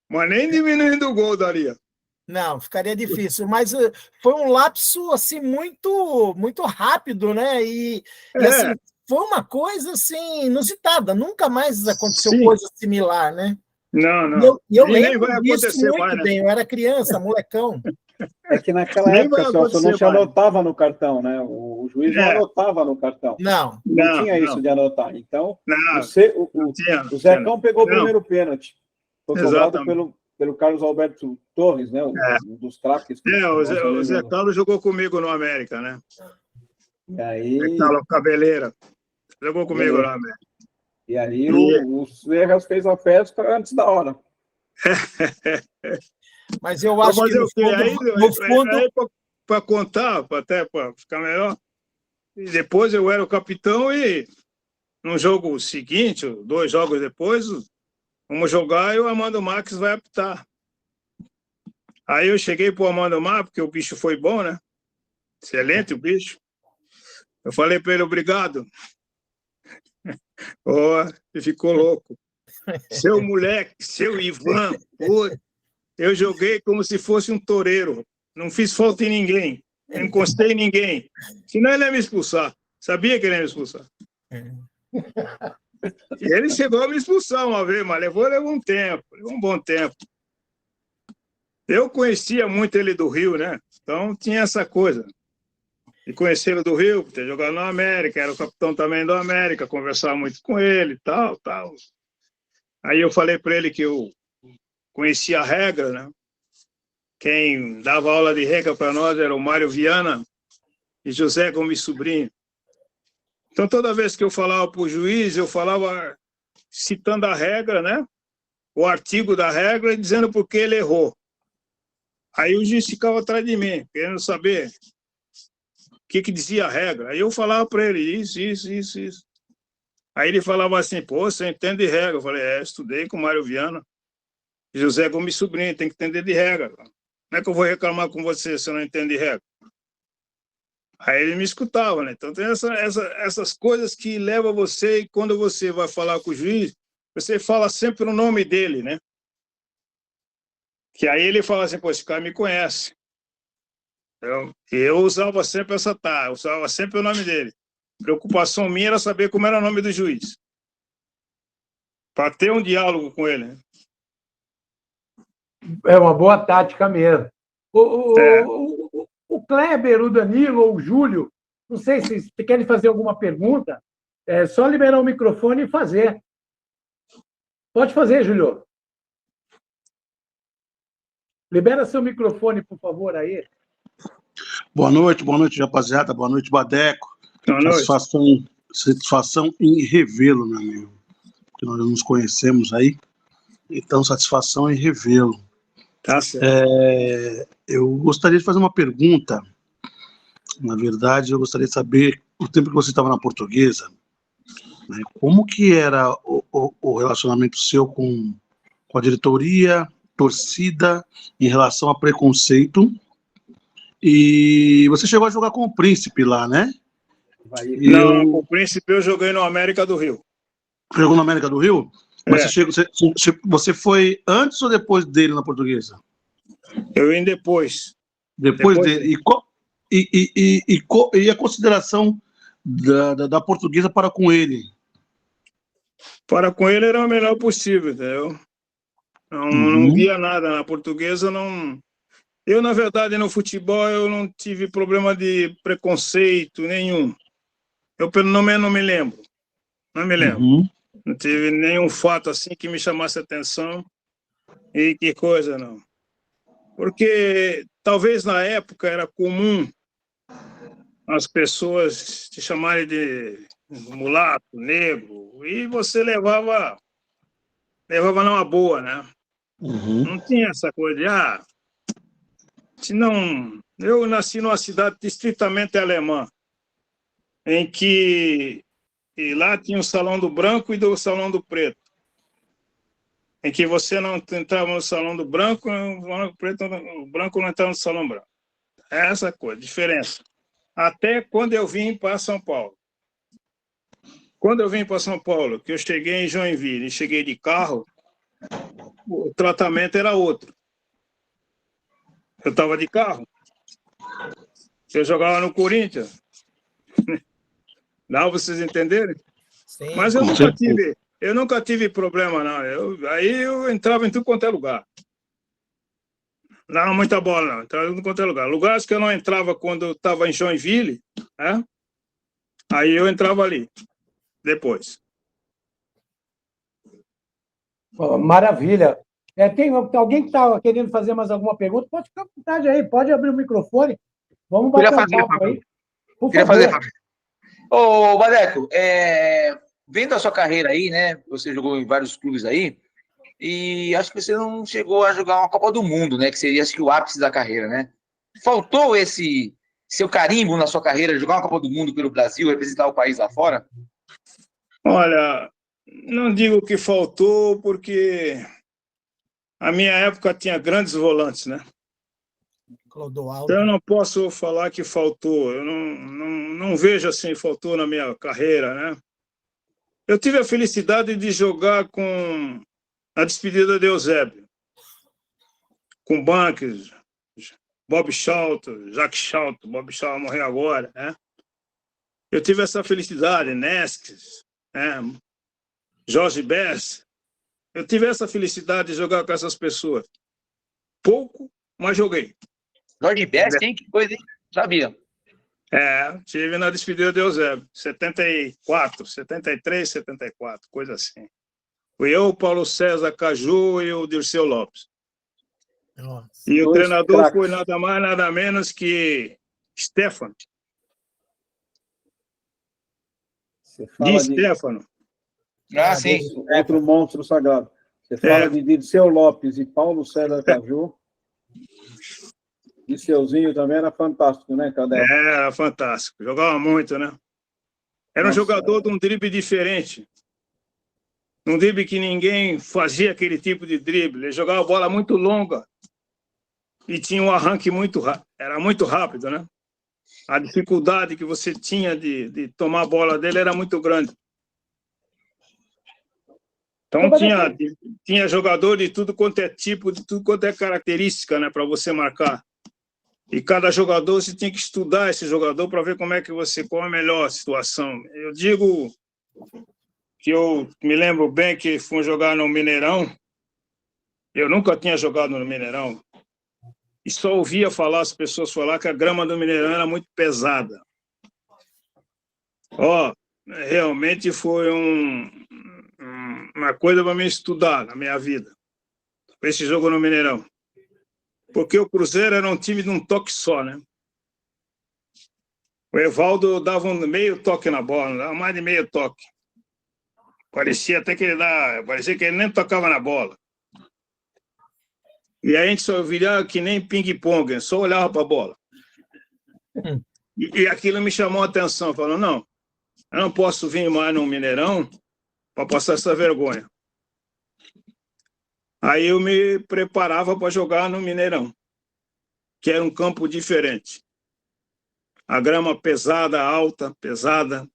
Mas nem diminuindo o gol daria. Não, ficaria difícil, mas foi um lapso assim muito muito rápido, né? E assim, foi uma coisa assim inusitada, nunca mais aconteceu coisa similar, né? Não. Eu lembro disso muito bem, eu era criança, molecão. É que naquela época, Celso, não se anotava no cartão, né? O juiz não anotava no cartão. Não tinha isso de anotar. Então, o Zecão pegou o primeiro pênalti. Foi cobrado pelo Carlos Alberto Torres, né? Um dos craques. O Zé Carlos jogou comigo no América, né? E aí... Zé Carlos Cabeleira. Jogou comigo no América. E aí o Serras fez a festa antes da hora. Mas eu acho que no fundo... Para contar, até para ficar melhor, e depois eu era o capitão e no jogo seguinte, 2 jogos depois, vamos jogar e o Armando Marques vai apitar. Aí eu cheguei para o Armando Marques, porque o bicho foi bom, né? Excelente o bicho. Eu falei para ele, obrigado. Ele ficou louco. Seu moleque, seu Ivan, eu joguei como se fosse um toureiro. Não fiz falta em ninguém. Não encostei em ninguém. Senão ele ia me expulsar. Sabia que ele ia me expulsar. E ele chegou a me expulsar uma vez, mas levou um tempo. Levou um bom tempo. Eu conhecia muito ele do Rio, né? Então tinha essa coisa. E conhecê-lo do Rio, ter jogado no América, era o capitão também do América, conversava muito com ele, tal. Aí eu falei para ele que eu conhecia a regra, né? Quem dava aula de regra para nós era o Mário Viana e José Gomes Sobrinho. Então, toda vez que eu falava para o juiz, eu falava citando a regra, né? O artigo da regra e dizendo por que ele errou. Aí o juiz ficava atrás de mim, querendo saber o que dizia a regra. Aí eu falava para ele isso. Aí ele falava assim, pô, você entende de regra? Eu falei, estudei com o Mário Viana. José Gomes Sobrinho, tem que entender de regra. Como é que eu vou reclamar com você se eu não entendo de regra? Aí ele me escutava, né? Então tem essas coisas que levam você, e quando você vai falar com o juiz, você fala sempre o nome dele, né? Que aí ele fala assim, pô, esse cara me conhece. Eu usava sempre usava sempre o nome dele. Preocupação minha era saber como era o nome do juiz, para ter um diálogo com ele, né? É uma boa tática mesmo. O Kleber, o Danilo ou o Júlio, não sei se querem fazer alguma pergunta, é só liberar o microfone e fazer. Pode fazer, Júlio. Libera seu microfone, por favor, aí. Boa noite, rapaziada. Boa noite, Badeco. Boa noite. Satisfação em revê-lo, meu amigo. Porque nós nos conhecemos aí. Então, satisfação em revê-lo. Tá certo. Eu gostaria de fazer uma pergunta. Na verdade, eu gostaria de saber, o tempo que você estava na Portuguesa, né, como que era o relacionamento seu com a diretoria, torcida, em relação a preconceito? E você chegou a jogar com o Príncipe lá, né? Não, com o Príncipe eu joguei no América do Rio. Jogou na América do Rio? Mas você foi antes ou depois dele na Portuguesa? Eu vim depois. Depois dele. E a consideração da Portuguesa para com ele? Para com ele era o melhor possível, entendeu? Não via nada na Portuguesa, não. Eu, na verdade, no futebol, eu não tive problema de preconceito nenhum. Eu, pelo menos, não me lembro. Não me lembro. Não tive nenhum fato assim que me chamasse atenção. E que coisa, não. Porque talvez na época era comum as pessoas te chamarem de mulato, negro, e você levava numa boa, né? Não tinha essa coisa de, senão, eu nasci numa cidade estritamente alemã, em que lá tinha o Salão do Branco e do Salão do Preto, em que você não entrava no Salão do Branco, o branco não entrava no Salão Branco. É essa coisa, diferença. Até quando eu vim para São Paulo. Quando eu vim para São Paulo, que eu cheguei em Joinville e cheguei de carro, o tratamento era outro. Eu estava de carro. Eu jogava no Corinthians. Dá para vocês entenderem? Sim. Mas eu nunca tive problema, não. Aí eu entrava em tudo quanto é lugar. Não dava muita bola, não. Entrava em tudo quanto é lugar. Lugares que eu não entrava quando eu estava em Joinville, né? Aí eu entrava ali, depois. Maravilha. Tem alguém que está querendo fazer mais alguma pergunta? Pode ficar à vontade aí, pode abrir o microfone. Vamos bater um papo aí. Queria fazer, Fábio. Ô, Badeco, vendo a sua carreira aí, né? Você jogou em vários clubes aí, e acho que você não chegou a jogar uma Copa do Mundo, né? Que seria, acho que, o ápice da carreira, né? Faltou esse seu carimbo na sua carreira, jogar uma Copa do Mundo pelo Brasil, representar o país lá fora? Olha, não digo que faltou, porque a minha época tinha grandes volantes, né? Então eu não posso falar que faltou. Eu não vejo assim, faltou na minha carreira, né? Eu tive a felicidade de jogar com a despedida de Eusébio, com Banks, Bob Charlton, Jacques Charlton, Bob Charlton morreu agora, né? Eu tive essa felicidade, Nesques, né? Jorge Best. Eu tive essa felicidade de jogar com essas pessoas. Pouco, mas joguei. Jorge Best, hein? Que coisa, hein? Sabia. Tive na despedida de Eusébio, 74, 73, 74, coisa assim. Fui eu, o Paulo César Caju e o Dirceu Lopes. Nossa. E o treinador foi nada mais, nada menos que Stefano. Stefano. Sim. Outro monstro sagrado. Você fala de Dirceu Lopes e Paulo César Caju. E Seuzinho também era fantástico, né, Cadê? Era fantástico. Jogava muito, né? Era um jogador de um drible diferente. Um drible que ninguém fazia aquele tipo de drible. Ele jogava a bola muito longa e tinha um arranque muito rápido. Era muito rápido, né? A dificuldade que você tinha de tomar a bola dele era muito grande. Então tinha jogador de tudo quanto é tipo, de tudo quanto é característica, né, para você marcar. E cada jogador, você tinha que estudar esse jogador para ver qual é a melhor situação. Eu digo que eu me lembro bem que fui jogar no Mineirão. Eu nunca tinha jogado no Mineirão. E só ouvia falar, as pessoas falar que a grama do Mineirão era muito pesada. Realmente foi uma coisa para mim estudar na minha vida. Esse jogo no Mineirão. Porque o Cruzeiro era um time de um toque só, né? O Evaldo dava um meio toque na bola, dava mais de meio toque. Parecia até que parecia que ele nem tocava na bola. E a gente só virava que nem ping-pong, só olhava para a bola. E aquilo me chamou a atenção, falou, não, eu não posso vir mais no Mineirão para passar essa vergonha. Aí eu me preparava para jogar no Mineirão, que era um campo diferente. A grama pesada, alta, pesada.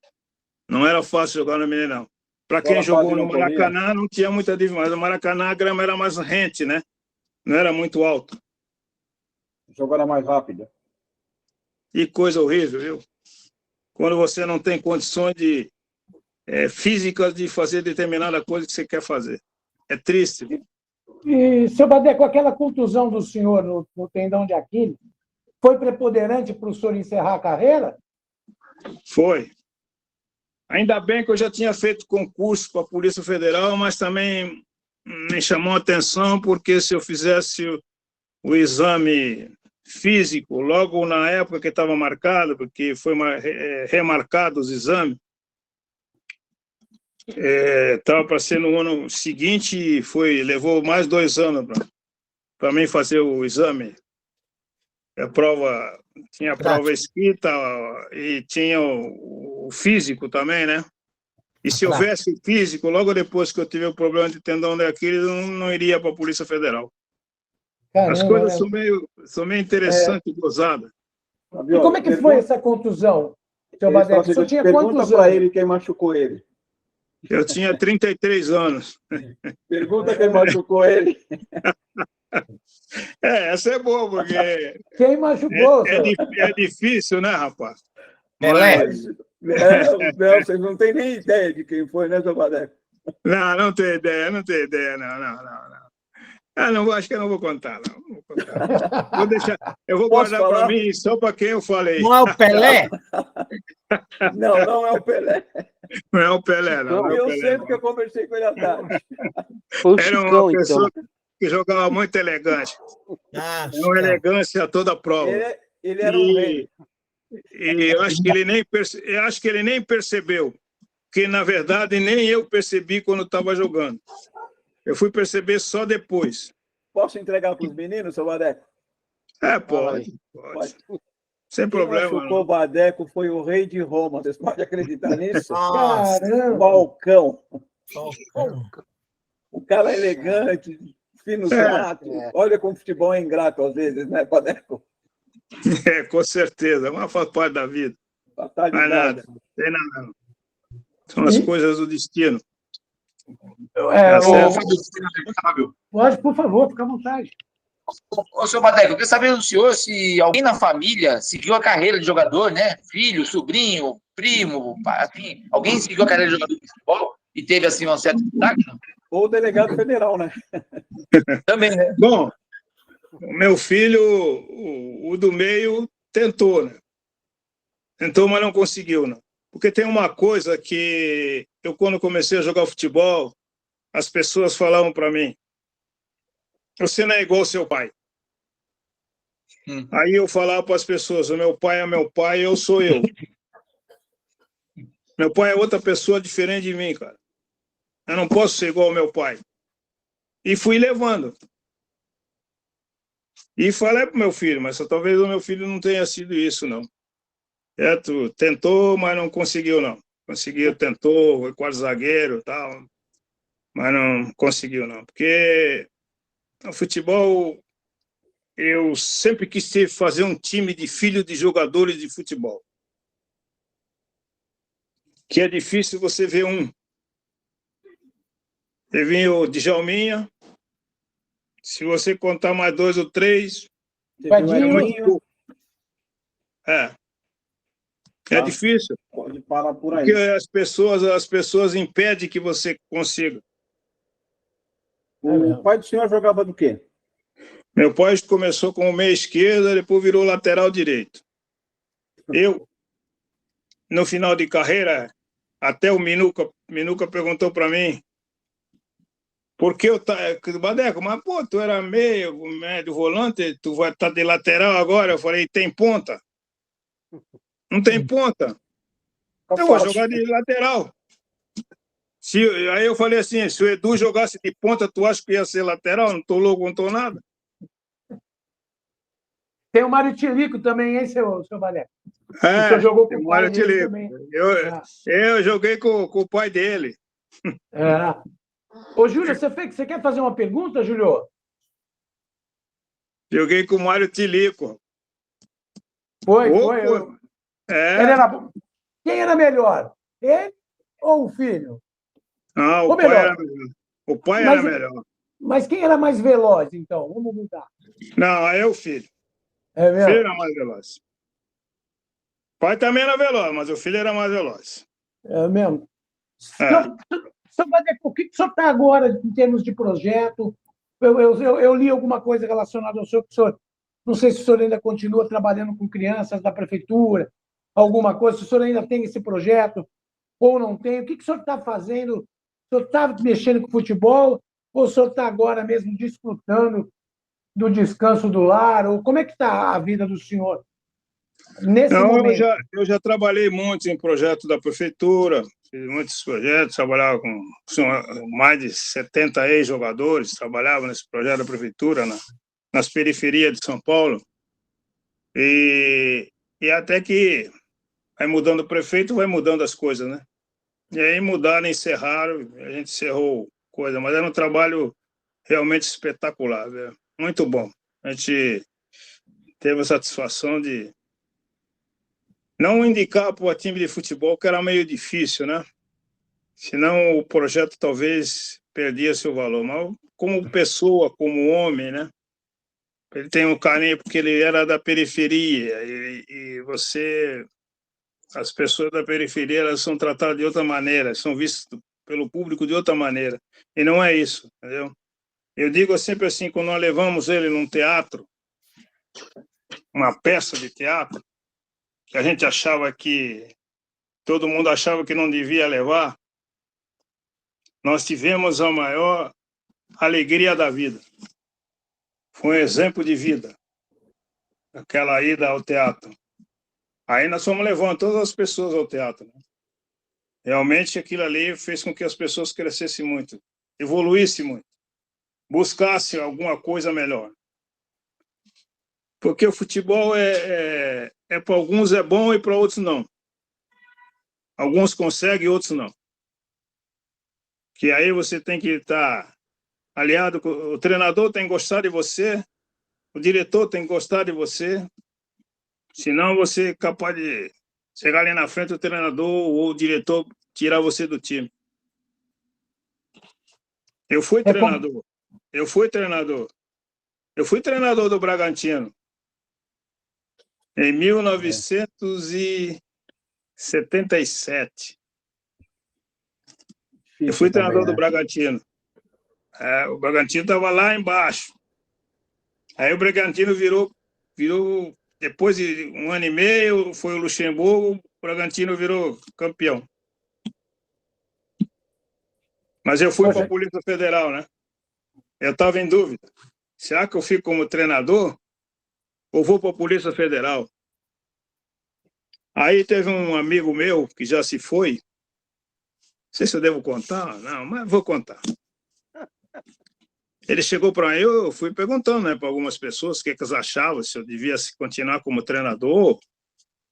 Não era fácil jogar no Mineirão. Para quem jogou no Maracanã, não tinha muita diferença. Mas no Maracanã a grama era mais rente, né? Não era muito alto. O jogo era mais rápido. E coisa horrível, viu? Quando você não tem condições físicas de fazer determinada coisa que você quer fazer. É triste. E, seu Badeco, aquela contusão do senhor no tendão de Aquiles foi preponderante para o senhor encerrar a carreira? Foi. Ainda bem que eu já tinha feito concurso para a Polícia Federal, mas também me chamou a atenção porque se eu fizesse o exame físico, logo na época que estava marcado, porque foi remarcado os exames, estava para ser no ano seguinte e levou mais 2 anos para mim fazer o exame. Tinha a prova escrita e tinha o físico também, né? E se houvesse físico, logo depois que eu tive o problema de tendão de Aquiles, eu não iria para a Polícia Federal. Caramba, as coisas são meio interessantes e gozadas. E como é que foi essa contusão, seu Badeco? Você tinha quantos anos? Pergunta para ele quem machucou ele. Eu tinha 33 anos. Pergunta quem machucou ele. Essa é boa, porque... Quem machucou? É difícil, né, rapaz? Pelé? Não, vocês não têm nem ideia de quem foi, né, seu Badeco? Não tenho ideia, não. Acho que eu não vou contar, não. Vou deixar, eu vou guardar para mim, só para quem eu falei. Não é o Pelé? Não é o Pelé. Não é o Pelé, não. Eu sei porque eu conversei com ele à tarde. Era uma pessoa que jogava muito elegante. Uma elegância a toda prova. Ele era um rei. E eu acho que ele nem percebeu, que na verdade nem eu percebi quando estava jogando. Eu fui perceber só depois. Posso entregar para os meninos, seu Badeco? Pode. Sem problema. Quem machucou o Badeco foi o rei de Roma. Vocês podem acreditar nisso? Caramba! Balcão. O cara elegante, fino trato. Olha como o futebol é ingrato às vezes, né, Badeco? Com certeza. Mas faz parte da vida. Não é nada. Não tem nada, não. São as coisas do destino. Fábio. Pode, por favor, fica à vontade. Ô, senhor Badeco, eu queria saber do senhor se alguém na família seguiu a carreira de jogador, né? Filho, sobrinho, primo, assim, alguém seguiu a carreira de jogador de futebol e teve, assim, uma certa destaque? Ou delegado federal, né? Também, né? Bom, o meu filho, o do meio, tentou, né? Tentou, mas não conseguiu, não. Porque tem uma coisa que eu, quando comecei a jogar futebol, as pessoas falavam para mim, você não é igual ao seu pai. Aí eu falava para as pessoas, o meu pai é meu pai, eu sou eu. Meu pai é outra pessoa diferente de mim, cara. Eu não posso ser igual ao meu pai. E fui levando. E falei para o meu filho, mas talvez o meu filho não tenha sido isso, não. Tentou, mas não conseguiu, não. Conseguiu, tentou, foi quase zagueiro e tal, mas não conseguiu, não. Porque no futebol, eu sempre quis fazer um time de filhos de jogadores de futebol. Que é difícil você ver um. Teve o Djalminha, se você contar mais 2 ou 3, É Tá. difícil, Pode parar por aí. porque as pessoas impedem que você consiga. O pai do senhor jogava do quê? Meu pai começou como meia esquerda, depois virou lateral direito. Eu, no final de carreira, até o Minuca perguntou para mim por que eu Badeco, mas pô, tu era médio volante, tu vai estar de lateral agora? Eu falei, tem ponta? Não tem ponta. Eu vou jogar de lateral. Aí eu falei assim, se o Edu jogasse de ponta, tu acha que ia ser lateral? Não tô louco, não tô nada. Tem o Mário Tilico também, hein, seu Valério? O É, senhor jogou com o pai Mário dele Tilico. também. Eu joguei com o pai dele. É. Ô, Júlio, você quer fazer uma pergunta, Júlio? Joguei com o Mário Tilico. Foi. É. Ele era bom. Quem era melhor? Ele ou o filho? Ah, o Ou pai melhor? era melhor. O pai Mas- era melhor. Mas quem era mais veloz, então? Vamos mudar. Não, aí é o filho. É O filho mesmo? era mais veloz. O pai também era veloz, mas o filho era mais veloz. É mesmo. É. Seu Vadeco, o que o senhor está agora em termos de projeto? Eu li alguma coisa relacionada ao senhor, que o senhor, não sei se o senhor ainda continua trabalhando com crianças da prefeitura, alguma coisa, se o senhor ainda tem esse projeto ou não tem. O que o senhor está fazendo? O senhor está mexendo com futebol ou o senhor está agora mesmo desfrutando do descanso do lar? Ou como é que está a vida do senhor nesse Não, momento? eu já trabalhei muito em projetos da prefeitura, fiz muitos projetos, trabalhava com mais de 70 ex-jogadores, trabalhava nesse projeto da prefeitura, nas periferias de São Paulo. E até que vai mudando o prefeito, vai mudando as coisas, né? E aí mudaram, encerraram, a gente encerrou coisa, mas era um trabalho realmente espetacular, velho. Muito bom. A gente teve a satisfação de não indicar para o time de futebol, que era meio difícil, né? Senão o projeto talvez perdia seu valor. Mas como pessoa, como homem, né? Ele tem um carinho porque ele era da periferia e as pessoas da periferia, elas são tratadas de outra maneira, são vistas pelo público de outra maneira. E não é isso, entendeu? Eu digo sempre assim, quando nós levamos ele num teatro, uma peça de teatro, que a gente achava que todo mundo achava que não devia levar, nós tivemos a maior alegria da vida. Foi um exemplo de vida, aquela ida ao teatro. Aí nós fomos levando todas as pessoas ao teatro. Né? Realmente aquilo ali fez com que as pessoas crescessem muito, evoluíssem muito, buscassem alguma coisa melhor. Porque o futebol para alguns é bom e para outros não. Alguns conseguem, outros não. Que aí você tem que estar aliado, o treinador tem que gostar de você, o diretor tem que gostar de você, senão você é capaz de chegar ali na frente do treinador ou o diretor tirar você do time. Eu fui treinador do Bragantino em 1977. Eu fui treinador do Bragantino. O Bragantino estava lá embaixo. Aí o Bragantino virou, depois de 1 ano e meio, foi o Luxemburgo, o Bragantino virou campeão. Mas eu fui para a Polícia Federal, né? Eu estava em dúvida. Será que eu fico como treinador ou vou para a Polícia Federal? Aí teve um amigo meu que já se foi. Não sei se eu devo contar. Não, mas vou contar. Ele chegou para mim, eu fui perguntando, né, para algumas pessoas o que elas achavam, se eu devia continuar como treinador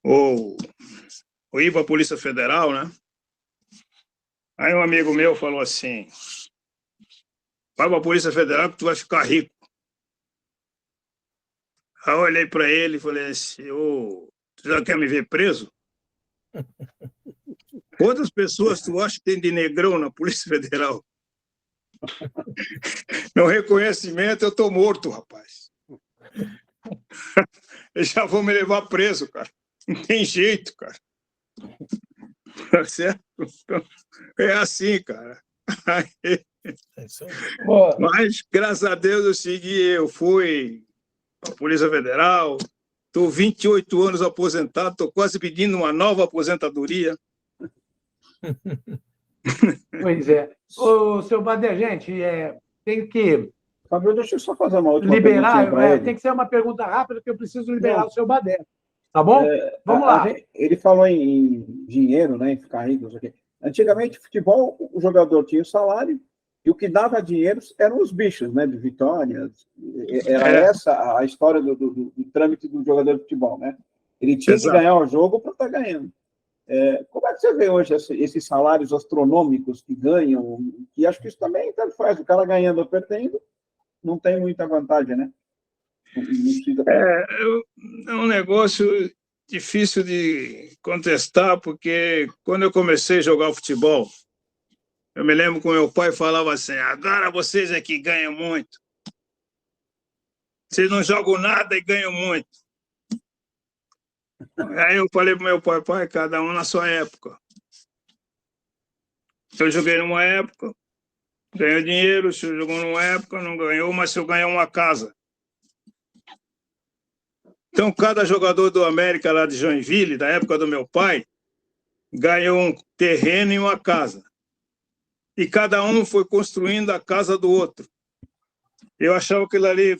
ou ir para a Polícia Federal, né? Aí um amigo meu falou assim, vai para a Polícia Federal que tu vai ficar rico. Aí eu olhei para ele e falei assim, tu já quer me ver preso? Quantas pessoas tu acha que tem de negrão na Polícia Federal? Meu reconhecimento, eu tô morto, rapaz. Eles já vão me levar preso, cara. Não tem jeito, cara. Tá certo? É assim, cara. Mas, graças a Deus, eu segui, eu fui para a Polícia Federal, estou 28 anos aposentado, estou quase pedindo uma nova aposentadoria. Pois é. Ô, seu Badé, gente, tem que Fabio, deixa eu só fazer uma última liberar, perguntinha para ele. tem que ser uma pergunta rápida, porque eu preciso liberar o seu Badé. Tá bom? Vamos lá. Ele falou em dinheiro, né, em ficar rico, não sei o quê. Antigamente, futebol, o jogador tinha o salário e o que dava dinheiro eram os bichos, né, de vitórias. Era essa a história do trâmite do jogador de futebol, né? Ele tinha que ganhar o jogo para estar ganhando. Como é que você vê hoje esses salários astronômicos que ganham? E acho que isso também faz. O cara ganhando ou perdendo não tem muita vantagem, né? É um negócio difícil de contestar, porque quando eu comecei a jogar futebol, eu me lembro que meu pai falava assim: agora vocês é que ganham muito. Vocês não jogam nada e ganham muito. Aí eu falei para meu pai: pai, cada um na sua época. Eu joguei numa época, ganhou dinheiro, o senhor jogou numa época, não ganhou, mas se eu ganhar uma casa. Então, cada jogador do América lá de Joinville, da época do meu pai, ganhou um terreno e uma casa. E cada um foi construindo a casa do outro. Eu achava aquilo ali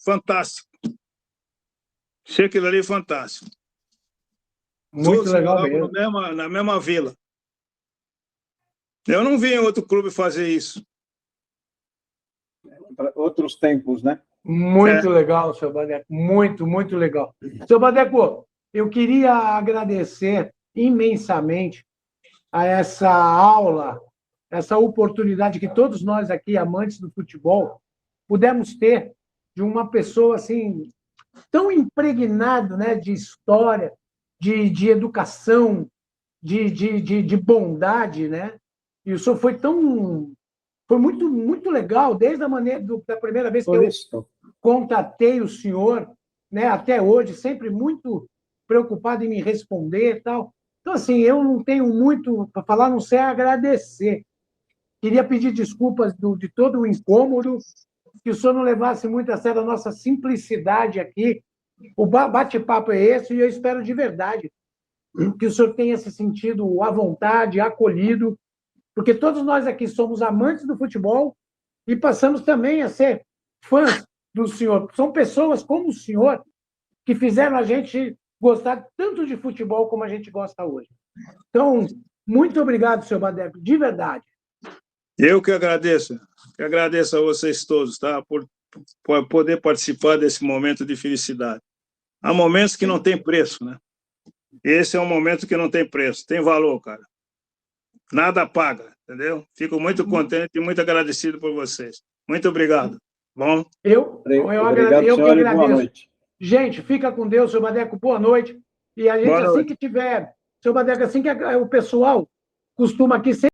fantástico. Achei aquilo ali fantástico. Muito Todos legal mesmo. na mesma vila. Eu não vi em outro clube fazer isso. Outros tempos, né? Muito legal, seu Badeco. Muito, muito legal. Seu Badeco, eu queria agradecer imensamente a essa aula, essa oportunidade que todos nós aqui, amantes do futebol, pudemos ter de uma pessoa assim tão impregnada, né, de história, de educação, de bondade, né? E o senhor foi muito, muito legal, desde a maneira da primeira vez que eu contatei o senhor, né, até hoje, sempre muito preocupado em me responder e tal. Então, assim, eu não tenho muito para falar, não sei agradecer. Queria pedir desculpas de todo o incômodo, que o senhor não levasse muito a sério a nossa simplicidade aqui. O bate-papo é esse, e eu espero de verdade que o senhor tenha se sentido à vontade, acolhido, porque todos nós aqui somos amantes do futebol e passamos também a ser fãs do senhor. São pessoas como o senhor que fizeram a gente gostar tanto de futebol como a gente gosta hoje. Então, muito obrigado, senhor Badeco, de verdade. Eu que agradeço a vocês todos, tá? Por poder participar desse momento de felicidade. Há momentos que não tem preço, né? Esse é um momento que não tem preço, tem valor, cara. Nada paga, entendeu? Fico muito contente e muito agradecido por vocês. Muito obrigado. Bom? Eu que agradeço. Boa noite. Gente, fica com Deus, seu Badeco, boa noite. E a gente, assim que tiver, seu Badeco, assim que o pessoal costuma aqui sempre